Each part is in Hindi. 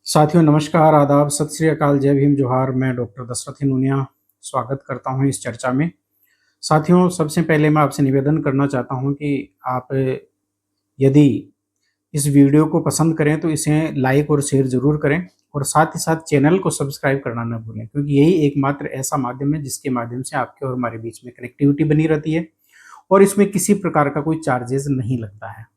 साथियों नमस्कार, आदाब, सत श्री अकाल, जय भीम, जोहार। मैं डॉक्टर दशरथ हिनोनिया स्वागत करता हूं इस चर्चा में। साथियों, सबसे पहले मैं आपसे निवेदन करना चाहता हूं कि आप यदि इस वीडियो को पसंद करें तो इसे लाइक और शेयर ज़रूर करें और साथ ही साथ चैनल को सब्सक्राइब करना न भूलें, क्योंकि यही एकमात्र ऐसा माध्यम है जिसके माध्यम से आपके और हमारे बीच में कनेक्टिविटी बनी रहती है और इसमें किसी प्रकार का कोई चार्जेस नहीं लगता है।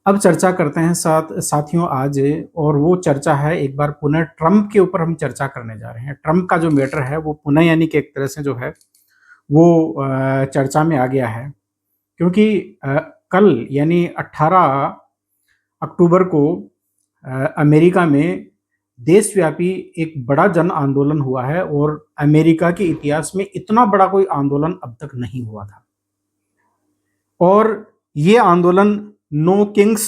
अब चर्चा करते हैं साथियों आज, और वो चर्चा है एक बार पुनः ट्रंप के ऊपर हम चर्चा करने जा रहे हैं। ट्रंप का जो मैटर है वो पुनः यानी कि एक तरह से जो है वो चर्चा में आ गया है, क्योंकि कल यानी 18 अक्टूबर को अमेरिका में देशव्यापी एक बड़ा जन आंदोलन हुआ है और अमेरिका के इतिहास में इतना बड़ा कोई आंदोलन अब तक नहीं हुआ था। और ये आंदोलन नो किंग्स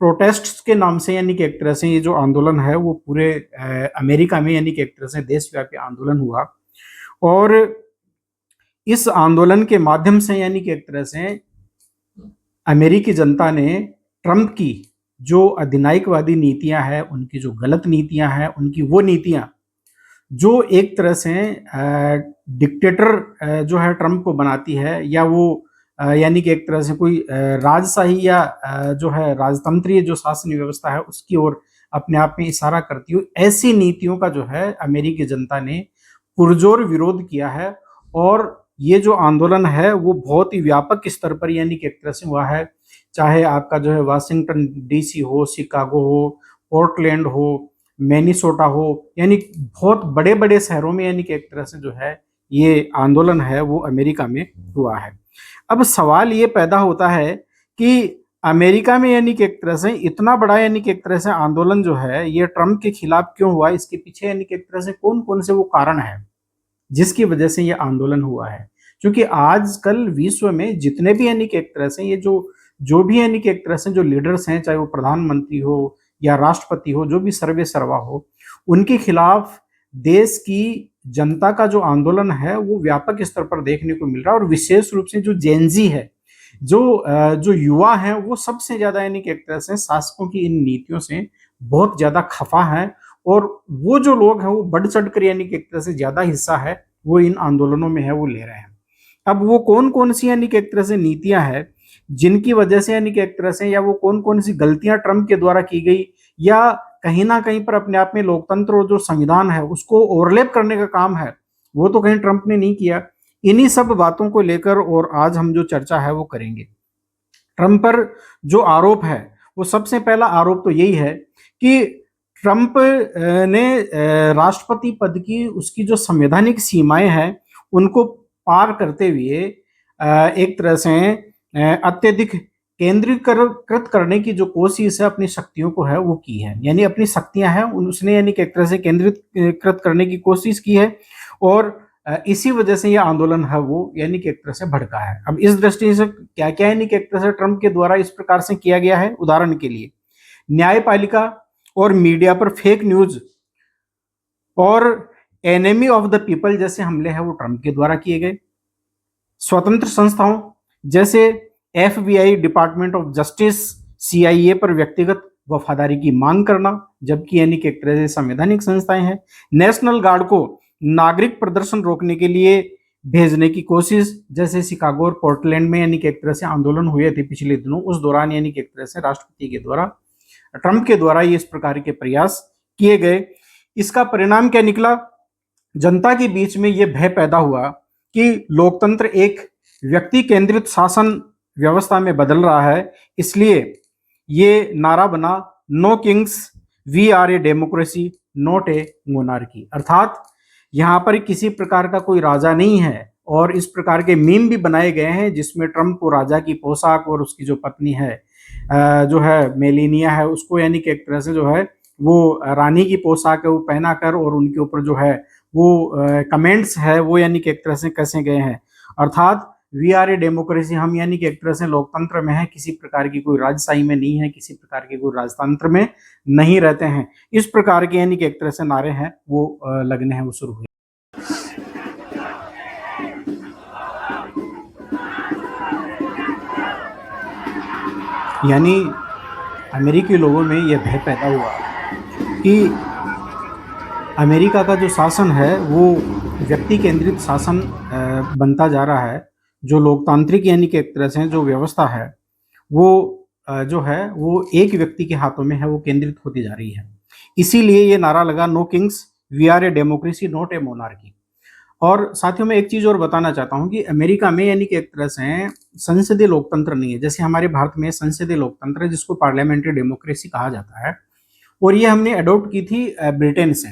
प्रोटेस्ट के नाम से यानी कि एक तरह से ये जो आंदोलन है वो पूरे अमेरिका में यानी कि एक तरह से देशव्यापी आंदोलन हुआ। और इस आंदोलन के माध्यम से यानी कि एक तरह से अमेरिकी जनता ने ट्रंप की जो अधिनायकवादी नीतियां हैं, उनकी जो गलत नीतियां हैं, उनकी वो नीतियां जो एक तरह से डिक्टेटर जो है ट्रंप को बनाती है, या वो यानी कि एक तरह से कोई राजशाही या जो है राजतंत्रीय जो शासन व्यवस्था है उसकी ओर अपने आप में इशारा करती हुई ऐसी नीतियों का जो है अमेरिकी जनता ने पुरजोर विरोध किया है। और ये जो आंदोलन है वो बहुत ही व्यापक स्तर पर यानी कि एक तरह से हुआ है, चाहे आपका जो है वाशिंगटन डीसी हो, शिकागो हो, पोर्टलैंड हो, मिनेसोटा हो, यानी बहुत बड़े बड़े शहरों में यानी कि एक तरह से जो है ये आंदोलन है वो अमेरिका में हुआ है। अब सवाल ये पैदा होता है कि अमेरिका में यानी कि एक तरह से इतना बड़ा यानी कि एक तरह से आंदोलन जो है ये ट्रंप के खिलाफ क्यों हुआ, इसके पीछे यानी कि एक तरह से कौन कौन से वो कारण है जिसकी वजह से ये आंदोलन हुआ है। क्योंकि आजकल विश्व में जितने भी यानी कि एक तरह से ये जो भी यानी कि एक तरह से जो लीडर्स हैं, चाहे वो प्रधानमंत्री हो या राष्ट्रपति हो, जो भी सर्वे सर्वा हो, उनके खिलाफ देश की जनता का जो आंदोलन है वो व्यापक स्तर पर देखने को मिल रहा है। और विशेष रूप से जो जेनजी है, जो युवा हैं, वो सबसे ज्यादा यानी कि एक तरह से शासकों की इन नीतियों से बहुत ज्यादा खफा है। और वो जो लोग हैं वो बढ़ चढ़ कर यानी कि एक तरह से ज्यादा हिस्सा है वो इन आंदोलनों में है वो ले रहे हैं। अब वो कौन कौन सी यानी कि एक तरह से नीतियां हैं जिनकी वजह से यानी कि एक तरह से, या वो कौन कौन सी गलतियां ट्रंप के द्वारा की गई, या कहीं ना कहीं पर अपने आप में लोकतंत्र और जो संविधान है उसको ओवरलैप करने का काम है, वो तो कहीं ट्रंप ने नहीं किया। इन्हीं सब बातों को लेकर और आज हम जो चर्चा है वो करेंगे। ट्रंप पर जो आरोप है वो सबसे पहला आरोप तो यही है कि ट्रंप ने राष्ट्रपति पद की उसकी जो संवैधानिक सीमाएं हैं उनको पार करते हुए एक तरह से अत्यधिक केंद्रीकृत करने की जो कोशिश है अपनी शक्तियों को है वो की है, यानी अपनी शक्तियां हैं उसने यानी कि एक तरह से केंद्रित कृत करने की कोशिश की है। और इसी वजह से ये आंदोलन है वो यानी कि एक तरह से भड़का है। अब इस दृष्टि से क्या क्या यानी कि एक तरह से ट्रंप के द्वारा इस प्रकार से किया गया है, उदाहरण के लिए न्यायपालिका और मीडिया पर फेक न्यूज और एनिमी ऑफ द पीपल जैसे हमले हैं वो ट्रंप के द्वारा किए गए। स्वतंत्र संस्थाओं जैसे FBI, department of justice, CIA पर व्यक्तिगत वफादारी की मांग करना, जबकि यानी कि एक तरह से संवैधानिक संस्थाएं हैं। नेशनल गार्ड को नागरिक प्रदर्शन रोकने के लिए भेजने की कोशिश, जैसे शिकागो और पोर्टलैंड में यानी कि एक तरह से आंदोलन हुए थे पिछले दिनों, उस दौरान यानी कि एक तरह से राष्ट्रपति के द्वारा, ट्रंप के द्वारा ये इस प्रकार के प्रयास किए गए। इसका परिणाम क्या निकला? जनता के बीच में यह भय पैदा हुआ कि लोकतंत्र एक व्यक्ति केंद्रित शासन व्यवस्था में बदल रहा है। इसलिए ये नारा बना, no kings, we are a democracy not a monarchy, अर्थात यहाँ पर किसी प्रकार का कोई राजा नहीं है। और इस प्रकार के मीम भी बनाए गए हैं जिसमें ट्रंप को राजा की पोशाक और उसकी जो पत्नी है जो है मेलिनिया है उसको यानी कि एक तरह से जो है वो रानी की पोशाक है वो पहना कर, और उनके ऊपर जो है वो कमेंट्स है वो यानी कि एक तरह से कसे गए हैं, अर्थात वी आर ए डेमोक्रेसी, हम यानी कि एक तरह से लोकतंत्र में है, किसी प्रकार की कोई राजशाही में नहीं है, किसी प्रकार के कोई राजतंत्र में नहीं रहते हैं। इस प्रकार के यानी कि एक तरह से नारे हैं वो लगने हैं वो शुरू हुए। यानी अमेरिकी लोगों में यह भय पैदा हुआ कि अमेरिका का जो शासन है वो व्यक्ति केंद्रित शासन बनता जा रहा है। जो लोकतांत्रिक यानी कि एक तरह से जो व्यवस्था है वो जो है वो एक व्यक्ति के हाथों में है, वो केंद्रित होती जा रही है। इसीलिए ये नारा लगा, no kings, we are a democracy not a monarchy. और साथियों मैं एक चीज और बताना चाहता हूँ कि अमेरिका में यानी कि एक तरह से संसदीय लोकतंत्र नहीं है। जैसे हमारे भारत में संसदीय लोकतंत्र है जिसको पार्लियामेंट्री डेमोक्रेसी कहा जाता है, और ये हमने अडॉप्ट की थी ब्रिटेन से।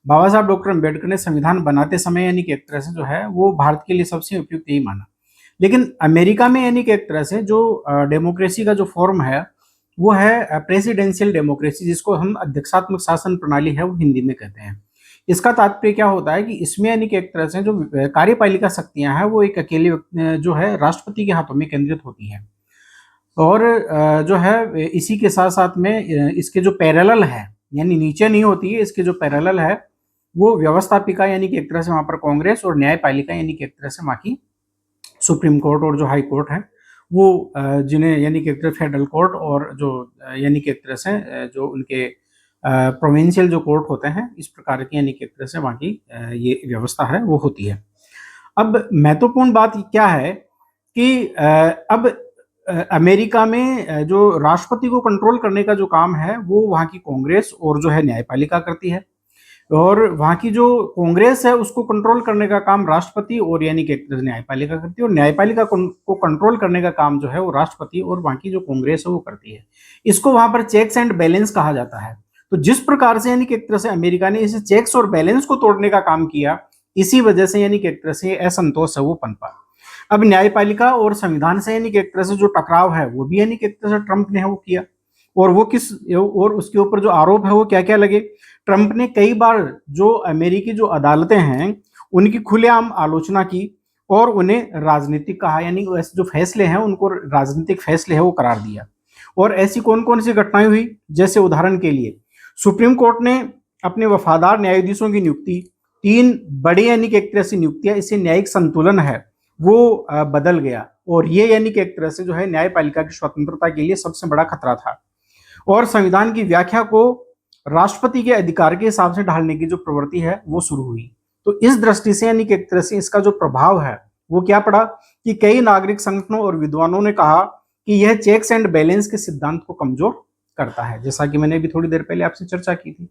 बाबा साहब डॉक्टर अम्बेडकर ने संविधान बनाते समय यानी कि एक तरह से जो है वो भारत के लिए सबसे उपयुक्त यही माना। लेकिन अमेरिका में यानी कि एक तरह से जो डेमोक्रेसी का जो फॉर्म है वो है प्रेसिडेंशियल डेमोक्रेसी, जिसको हम अध्यक्षात्मक शासन प्रणाली है वो हिंदी में कहते हैं। इसका तात्पर्य क्या होता है कि इसमें यानी कि एक तरह से जो कार्यपालिका शक्तियां हैं वो एक अकेले जो है राष्ट्रपति के हाथों में केंद्रित होती हैं। और जो है इसी के साथ साथ में इसके जो पैरेलल है, यानी नीचे नहीं होती है, इसके जो पैरेलल है वो व्यवस्थापिका यानी कि एक तरह से वहां पर कांग्रेस, और न्यायपालिका यानी कि एक तरह से वहां की सुप्रीम कोर्ट और जो हाई कोर्ट है वो जिन्हें यानी कि एक तरह फेडरल कोर्ट और जो यानी कि एक तरह से जो उनके प्रोविंशियल जो कोर्ट होते हैं, इस प्रकार की यानी कि एक तरह से वहाँ की ये व्यवस्था है वो होती है। अब महत्वपूर्ण बात क्या है कि अब अमेरिका में जो राष्ट्रपति को कंट्रोल करने का जो काम है वो वहाँ की कांग्रेस और जो है न्यायपालिका करती है, और वहाँ की जो कांग्रेस है उसको कंट्रोल करने का काम राष्ट्रपति और यानी कि एक तरह से न्यायपालिका करती है, और न्यायपालिका को कंट्रोल करने का काम जो है वो राष्ट्रपति और वहाँ की जो कांग्रेस है वो करती है। इसको वहाँ पर चेक्स एंड बैलेंस कहा जाता है। तो जिस प्रकार से यानी कि एक तरह से अमेरिका ने इस चेक्स और बैलेंस को तोड़ने का काम किया, इसी वजह से यानी कि एक तरह से असंतोष है वो पनपा। अब न्यायपालिका और संविधान से यानी कि एक तरह से जो टकराव है वो भी यानी कि एक तरह से ट्रंप ने है वो किया, और वो किस और उसके ऊपर जो आरोप है वो क्या क्या लगे। ट्रंप ने कई बार जो अमेरिकी जो अदालतें हैं उनकी खुलेआम आलोचना की और उन्हें राजनीतिक कहा, यानी ऐसे जो फैसले हैं उनको राजनीतिक फैसले है वो करार दिया। और ऐसी कौन कौन सी घटनाएं हुई, जैसे उदाहरण के लिए सुप्रीम कोर्ट ने अपने वफादार न्यायाधीशों की नियुक्ति, तीन बड़ी यानी कि एक तरह से नियुक्तियां, इससे न्यायिक संतुलन है वो बदल गया, और ये यानी कि एक तरह से जो है न्यायपालिका की स्वतंत्रता के लिए सबसे बड़ा खतरा था। और संविधान की व्याख्या को राष्ट्रपति के अधिकार के हिसाब से ढालने की जो प्रवृत्ति है वो शुरू हुई। तो इस दृष्टि से यानी कि एक तरह से इसका जो प्रभाव है वो क्या पड़ा कि कई नागरिक संगठनों और विद्वानों ने कहा कि यह चेक्स एंड बैलेंस के सिद्धांत को कमजोर करता है, जैसा कि मैंने अभी थोड़ी देर पहले आपसे चर्चा की थी।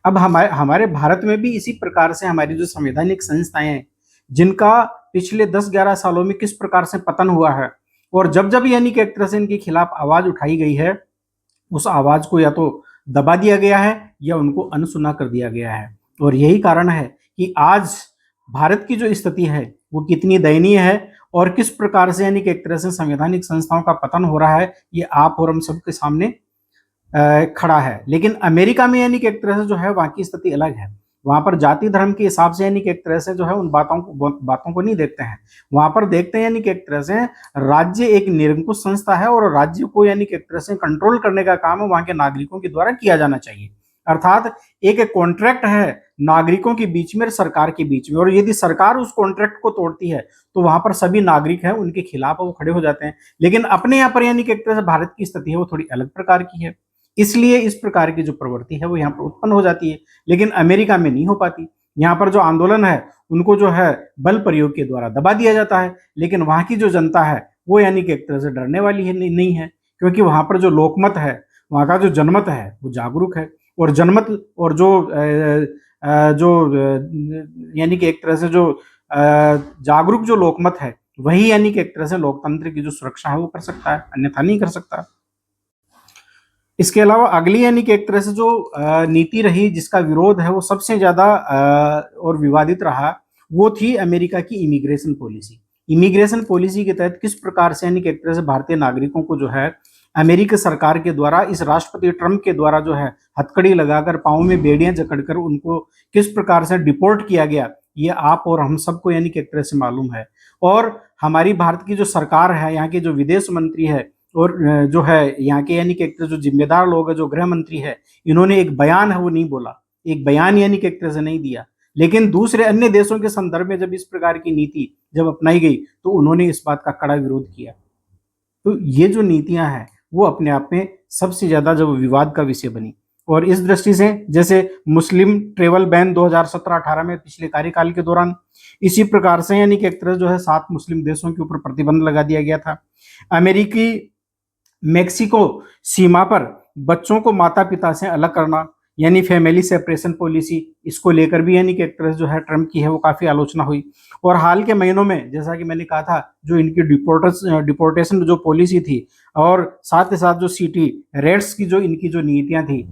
अब हमारे भारत में भी इसी प्रकार से हमारी जो संवैधानिक संस्थाएं हैं जिनका पिछले 10-11 सालों में किस प्रकार से पतन हुआ है, और जब जब यानी कि एक तरह से इनके खिलाफ आवाज उठाई गई है उस आवाज को या तो दबा दिया गया है या उनको अनसुना कर दिया गया है। और यही कारण है कि आज भारत की जो स्थिति है वो कितनी दयनीय है, और किस प्रकार से यानी कि एक तरह से संवैधानिक संस्थाओं का पतन हो रहा है, ये आप और हम सबके सामने खड़ा है। लेकिन अमेरिका में यानी कि एक तरह से जो है वहाँ की स्थिति अलग है। वहां पर जाति धर्म के हिसाब से यानी कि एक तरह से जो है उन बातों को नहीं देखते हैं। वहां पर देखते हैं यानी कि एक तरह से राज्य एक निरंकुश संस्था है, और राज्य को यानी कि एक तरह से कंट्रोल करने का काम है वहां के नागरिकों के द्वारा किया जाना चाहिए। अर्थात एक कॉन्ट्रैक्ट है नागरिकों के बीच में और सरकार के बीच में, और यदि सरकार उस कॉन्ट्रैक्ट को तोड़ती है तो वहां पर सभी नागरिक हैं उनके खिलाफ वो खड़े हो जाते हैं। लेकिन अपने यहाँ पर यानी कि एक तरह से भारत की स्थिति है वो थोड़ी अलग प्रकार की है, इसलिए इस प्रकार की जो प्रवृत्ति है वो यहाँ पर उत्पन्न हो जाती है। लेकिन अमेरिका में नहीं हो पाती। यहाँ पर जो आंदोलन है उनको जो है बल प्रयोग के द्वारा दबा दिया जाता है, लेकिन वहां की जो जनता है वो यानी कि एक तरह से डरने वाली है नहीं है, क्योंकि वहां पर जो लोकमत है, वहां का जो जनमत है वो जागरूक है। और जनमत और यानी कि एक तरह से जो जागरूक जो लोकमत है वही यानी कि एक तरह से लोकतंत्र की जो सुरक्षा है वो कर सकता है, अन्यथा नहीं कर सकता। इसके अलावा अगली यानी कि एक तरह से जो नीति रही जिसका विरोध है वो सबसे ज्यादा और विवादित रहा, वो थी अमेरिका की इमिग्रेशन पॉलिसी। इमिग्रेशन पॉलिसी के तहत किस प्रकार से यानी कि एक तरह से भारतीय नागरिकों को जो है अमेरिकी सरकार के द्वारा, इस राष्ट्रपति ट्रंप के द्वारा जो है हथकड़ी लगाकर पाँव में बेड़ियां जकड़कर उनको किस प्रकार से डिपोर्ट किया गया, ये आप और हम सबको यानी कि एक तरह से मालूम है। और हमारी भारत की जो सरकार है, यहाँ के जो विदेश मंत्री है और जो है यहाँ के यानी कि एक तरह जो जिम्मेदार लोग है, जो गृह मंत्री है, इन्होंने एक बयान है वो नहीं बोला, एक बयान यानी कि एक तरह से नहीं दिया। लेकिन दूसरे अन्य देशों के संदर्भ में जब इस प्रकार की नीति जब अपनाई गई तो उन्होंने इस बात का कड़ा विरोध किया। तो ये जो नीतियां हैं वो अपने आप में सबसे ज्यादा जब विवाद का विषय बनी, और इस दृष्टि से जैसे मुस्लिम ट्रेवल बैन 2017-18 में पिछले कार्यकाल के दौरान, इसी प्रकार से यानी कि एक तरह जो है 7 मुस्लिम देशों के ऊपर प्रतिबंध लगा दिया गया था। अमेरिकी मेक्सिको सीमा पर बच्चों को माता पिता से अलग करना यानी फैमिली सेपरेशन पॉलिसी, इसको लेकर भी यानी कि एक तरह जो है ट्रम्प की है वो काफी आलोचना हुई। और हाल के महीनों में जैसा कि मैंने कहा था, जो इनकी डिपोर्टेशन जो पॉलिसी थी और साथ ही साथ जो सिटी रेड्स की जो इनकी जो नीतियां थी,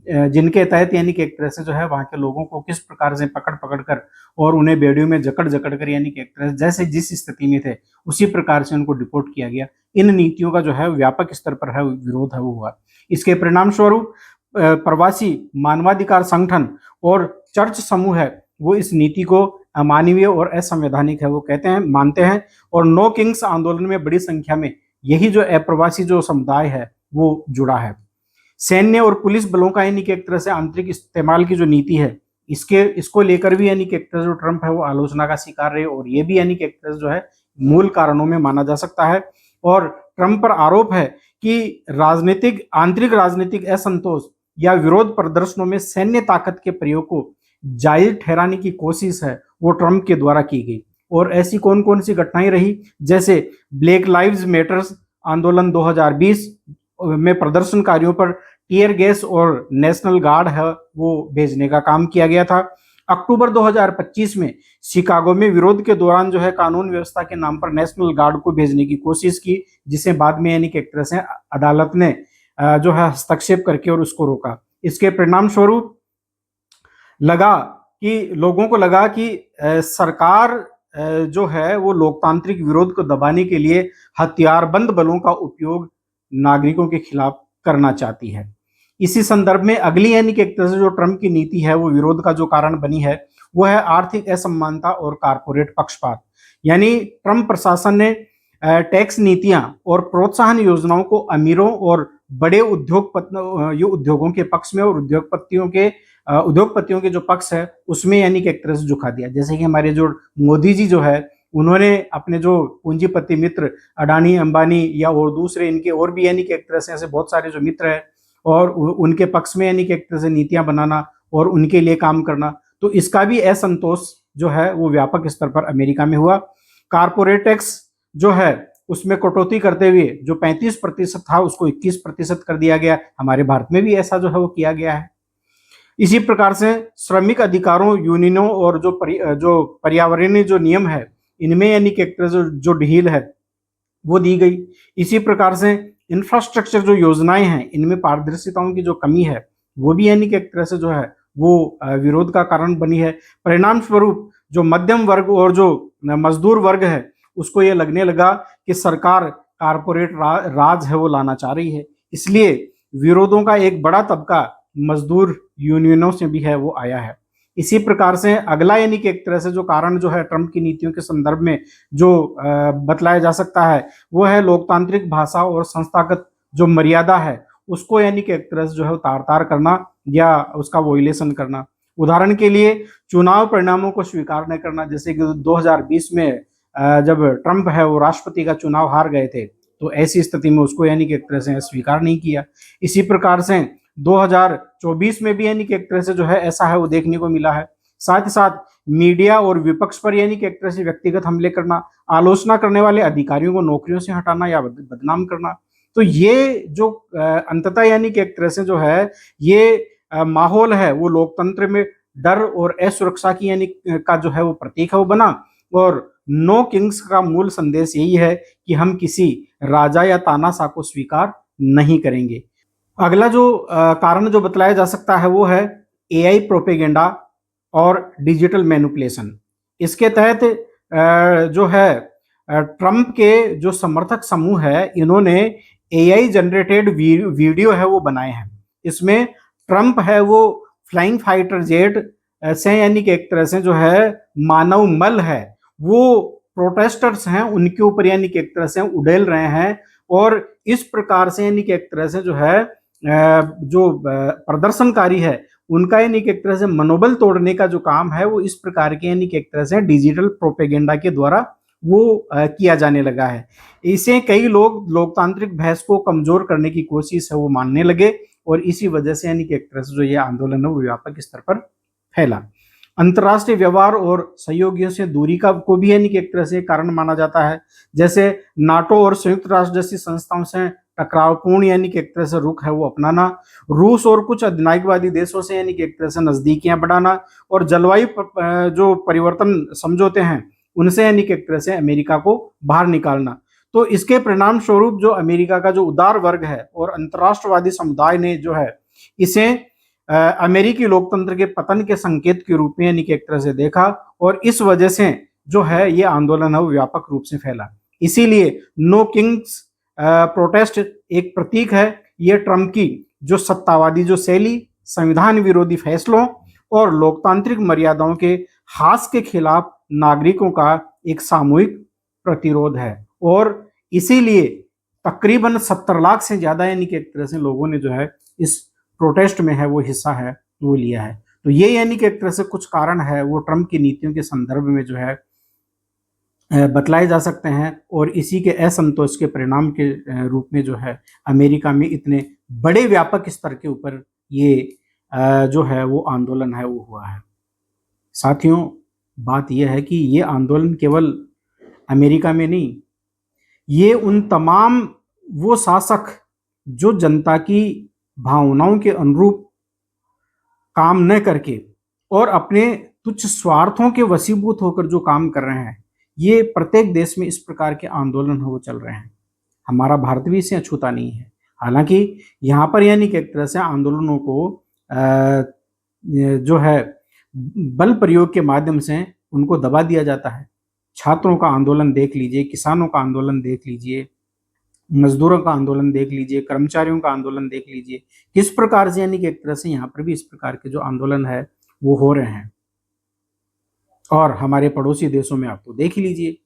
जिनके तहत यानी कि एक तरह से जो है वहां के लोगों को किस प्रकार से पकड़ पकड़ कर और उन्हें बेड़ियों में जकड़ जकड़ कर यानी कि एक तरह जैसे जिस स्थिति में थे उसी प्रकार से उनको डिपोर्ट किया गया। इन नीतियों का जो है व्यापक स्तर पर है विरोध है वो हुआ। इसके परिणाम स्वरूप प्रवासी मानवाधिकार संगठन और चर्च समूह है वो इस नीति को अमानवीय और असंवैधानिक है वो कहते हैं, मानते हैं। और नो किंग्स आंदोलन में बड़ी संख्या में यही जो अप्रवासी जो समुदाय है वो जुड़ा है। सैन्य और पुलिस बलों का यानी कि एक तरह से आंतरिक इस्तेमाल की जो नीति है, इसको लेकर भी यानी कि एक तरह जो ट्रम्प है वो आलोचना का शिकार रहे, और ये भी यानी कि एक तरह जो है मूल कारणों में माना जा सकता है। और ट्रम्प पर आरोप है कि आंतरिक राजनीतिक असंतोष या विरोध प्रदर्शनों में सैन्य ताकत के प्रयोग को जायज ठहराने की कोशिश है वो ट्रम्प के द्वारा की गई। और ऐसी कौन कौन सी घटनाएं रही, जैसे ब्लैक लाइव्स मैटर्स आंदोलन 2020 में प्रदर्शनकारियों पर टीयर गैस और नेशनल गार्ड है वो भेजने का काम किया गया था। अक्टूबर 2025 में शिकागो में विरोध के दौरान जो है कानून व्यवस्था के नाम पर नेशनल गार्ड को भेजने की कोशिश की, जिसे बाद में यानी कि एक तरह से अदालत ने जो है हस्तक्षेप करके और उसको रोका। इसके परिणाम स्वरूप लोगों को लगा कि सरकार जो है वो लोकतांत्रिक विरोध को दबाने के लिए हथियारबंद बलों का उपयोग नागरिकों के खिलाफ करना चाहती है। इसी संदर्भ में अगली यानी कि एक तरह से जो ट्रम्प की नीति है वो विरोध का जो कारण बनी है वो है आर्थिक असमानता और कारपोरेट पक्षपात। यानी ट्रम्प प्रशासन ने टैक्स नीतियां और प्रोत्साहन योजनाओं को अमीरों और बड़े उद्योगों के पक्ष में और उद्योगपतियों के जो पक्ष है उसमें यानी कि एक तरह से झुका दिया। जैसे कि हमारे जो मोदी जी जो है उन्होंने अपने जो पूंजीपति मित्र अडानी अंबानी या और दूसरे इनके और भी यानी कि एक तरह से ऐसे बहुत सारे जो मित्र हैं और उनके पक्ष में यानी कि एक तरह से नीतियां बनाना और उनके लिए काम करना, तो इसका भी असंतोष जो है वो व्यापक स्तर पर अमेरिका में हुआ। कारपोरेट टैक्स जो है उसमें कटौती करते हुए जो 35% था उसको 21% कर दिया गया। हमारे भारत में भी ऐसा जो है वो किया गया है। इसी प्रकार से श्रमिक अधिकारों, यूनियनों और जो पर्यावरणीय जो नियम है इनमें यानी कि एक तरह जो ढील है वो दी गई। इसी प्रकार से इंफ्रास्ट्रक्चर जो योजनाएं हैं इनमें पारदर्शिताओं की जो कमी है वो भी यानी कि एक तरह से जो है वो विरोध का कारण बनी है। परिणाम स्वरूप जो मध्यम वर्ग और जो मजदूर वर्ग है उसको ये लगने लगा कि सरकार कारपोरेट राज है वो लाना चाह रही है, इसलिए विरोधों का एक बड़ा तबका मजदूर यूनियनों से भी है वो आया है। इसी प्रकार से अगला यानी कि एक तरह से जो कारण जो है ट्रम्प की नीतियों के संदर्भ में जो बतलाया जा सकता है वो है लोकतांत्रिक भाषा और संस्थागत जो मर्यादा है उसको यानी कि एक तरह से जो है तार तार करना या उसका वोलेशन करना। उदाहरण के लिए चुनाव परिणामों को स्वीकार न करना, जैसे कि 2020 में जब ट्रम्प है वो राष्ट्रपति का चुनाव हार गए थे तो ऐसी स्थिति में उसको यानी कि एक तरह से स्वीकार नहीं किया। इसी प्रकार से 2024 में भी यानी कि एक तरह से जो है ऐसा है वो देखने को मिला है। साथ ही साथ मीडिया और विपक्ष पर यानी कि एक तरह से व्यक्तिगत हमले करना, आलोचना करने वाले अधिकारियों को नौकरियों से हटाना या बदनाम करना। तो ये जो अंततः यानी कि एक तरह से जो है ये माहौल है वो लोकतंत्र में डर और असुरक्षा की यानी का जो है वो प्रतीक है वो बना। और नो किंग्स का मूल संदेश यही है कि हम किसी राजा या तानाशाह को स्वीकार नहीं करेंगे। अगला जो कारण जो बतलाया जा सकता है वो है एआई प्रोपेगेंडा और डिजिटल मैनिपुलेशन। इसके तहत जो है ट्रम्प के जो समर्थक समूह है इन्होंने एआई जनरेटेड वीडियो है वो बनाए हैं। इसमें ट्रम्प है वो फ्लाइंग फाइटर जेट से यानी कि एक तरह से जो है मानव मल है वो प्रोटेस्टर्स हैं उनके ऊपर यानी कि एक तरह से उड़ेल रहे हैं। और इस प्रकार से यानी कि एक तरह से जो है जो प्रदर्शनकारी है उनका यानी कि एक तरह से मनोबल तोड़ने का जो काम है वो इस प्रकार के यानी कि एक तरह से डिजिटल प्रोपेगेंडा के द्वारा वो किया जाने लगा है। इसे कई लोग लोकतांत्रिक बहस को कमजोर करने की कोशिश है वो मानने लगे और इसी वजह से यानी कि एक तरह से जो ये आंदोलन है वो व्यापक स्तर पर फैला। अंतर्राष्ट्रीय व्यवहार और सहयोगियों से दूरी का को भी यानी कि एक तरह से कारण माना जाता है। जैसे नाटो और संयुक्त राष्ट्र जैसी संस्थाओं से टकरावपूर्ण यानी कि एक तरह से रुख है वो अपनाना, रूस और कुछ अधिनायकवादी देशों से यानी कि एक तरह से नजदीकियां बढ़ाना, और जलवायु जो परिवर्तन समझौते हैं उनसे यानी कि एक तरह से अमेरिका को बाहर निकालना। तो इसके परिणाम स्वरूप जो अमेरिका का जो उदार वर्ग है और अंतर्राष्ट्रवादी समुदाय ने जो है इसे अमेरिकी लोकतंत्र के पतन के संकेत के रूप में यानी कि एक तरह से देखा, और इस वजह से जो है ये आंदोलन है वो व्यापक रूप से फैला। इसीलिए नो किंग्स प्रोटेस्ट एक प्रतीक है। ये ट्रंप की जो सत्तावादी जो शैली, संविधान विरोधी फैसलों और लोकतांत्रिक मर्यादाओं के हास के खिलाफ नागरिकों का एक सामूहिक प्रतिरोध है, और इसीलिए तकरीबन 70 लाख से ज्यादा यानी कि एक तरह से लोगों ने जो है इस प्रोटेस्ट में है वो हिस्सा है वो लिया है। तो ये यानी कि एक तरह से कुछ कारण है वो ट्रंप की नीतियों के संदर्भ में जो है बतलाए जा सकते हैं, और इसी के असंतोष के परिणाम के रूप में जो है अमेरिका में इतने बड़े व्यापक स्तर के ऊपर ये जो है वो आंदोलन है वो हुआ है। साथियों, बात यह है कि ये आंदोलन केवल अमेरिका में नहीं, ये उन तमाम वो शासक जो जनता की भावनाओं के अनुरूप काम न करके और अपने तुच्छ स्वार्थों के वशीभूत होकर जो काम कर रहे हैं, ये प्रत्येक देश में इस प्रकार के आंदोलन हो चल रहे हैं। हमारा भारत भी इससे अछूता नहीं है। हालांकि यहाँ पर यानी कि एक तरह से आंदोलनों को जो है बल प्रयोग के माध्यम से उनको दबा दिया जाता है। छात्रों का आंदोलन देख लीजिए, किसानों का आंदोलन देख लीजिए, मजदूरों का आंदोलन देख लीजिए, कर्मचारियों का आंदोलन देख लीजिए, किस प्रकार से यानी कि एक तरह से यहाँ पर भी इस प्रकार के जो आंदोलन है वो हो रहे हैं। और हमारे पड़ोसी देशों में आप तो देख ही लीजिए,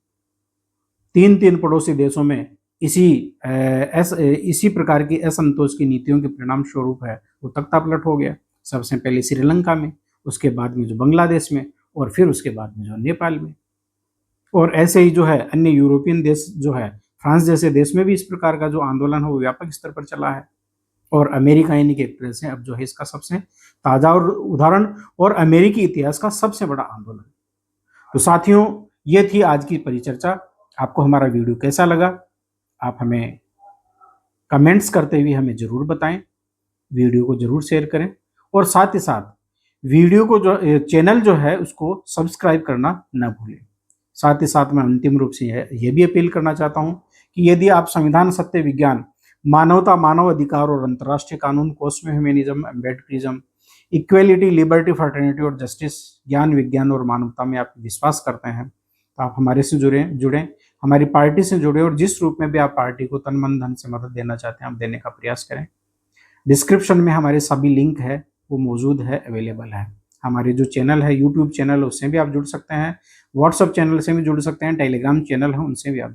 3 पड़ोसी देशों में इसी प्रकार की असंतोष की नीतियों के परिणाम स्वरूप है वो तख्ता पलट हो गया। सबसे पहले श्रीलंका में, उसके बाद में जो बांग्लादेश में, और फिर उसके बाद में जो नेपाल में, और ऐसे ही जो है अन्य यूरोपियन देश जो है फ्रांस जैसे देश में भी इस प्रकार का जो आंदोलन है वो व्यापक स्तर पर चला है। और अमेरिका यानी कि एक तरह से अब जो है इसका सबसे ताजा और उदाहरण और अमेरिकी इतिहास का सबसे बड़ा आंदोलन। तो साथियों, ये थी आज की परिचर्चा। आपको हमारा वीडियो कैसा लगा आप हमें कमेंट्स करते हुए हमें जरूर बताएं, वीडियो को जरूर शेयर करें, और साथ ही साथ वीडियो को जो चैनल जो है उसको सब्सक्राइब करना न भूलें। साथ ही साथ मैं अंतिम रूप से यह भी अपील करना चाहता हूं कि यदि आप संविधान, सत्य, विज्ञान, मानवता, मानव अधिकार और अंतर्राष्ट्रीय कानून, cosmo humanism, Ambedkarism, equality, liberty, fraternity और जस्टिस, ज्ञान, विज्ञान और मानवता में आप विश्वास करते हैं तो आप हमारे से जुड़ें, हमारी पार्टी से जुड़े, और जिस रूप में भी आप पार्टी को तन मन धन से मदद देना चाहते हैं आप देने का प्रयास करें। डिस्क्रिप्शन में हमारे सभी लिंक है वो मौजूद है, अवेलेबल है। हमारे जो चैनल है, यूट्यूब चैनल, उससे भी आप जुड़ सकते हैं, व्हाट्सएप चैनल से भी जुड़ सकते हैं, टेलीग्राम चैनल है उनसे भी आप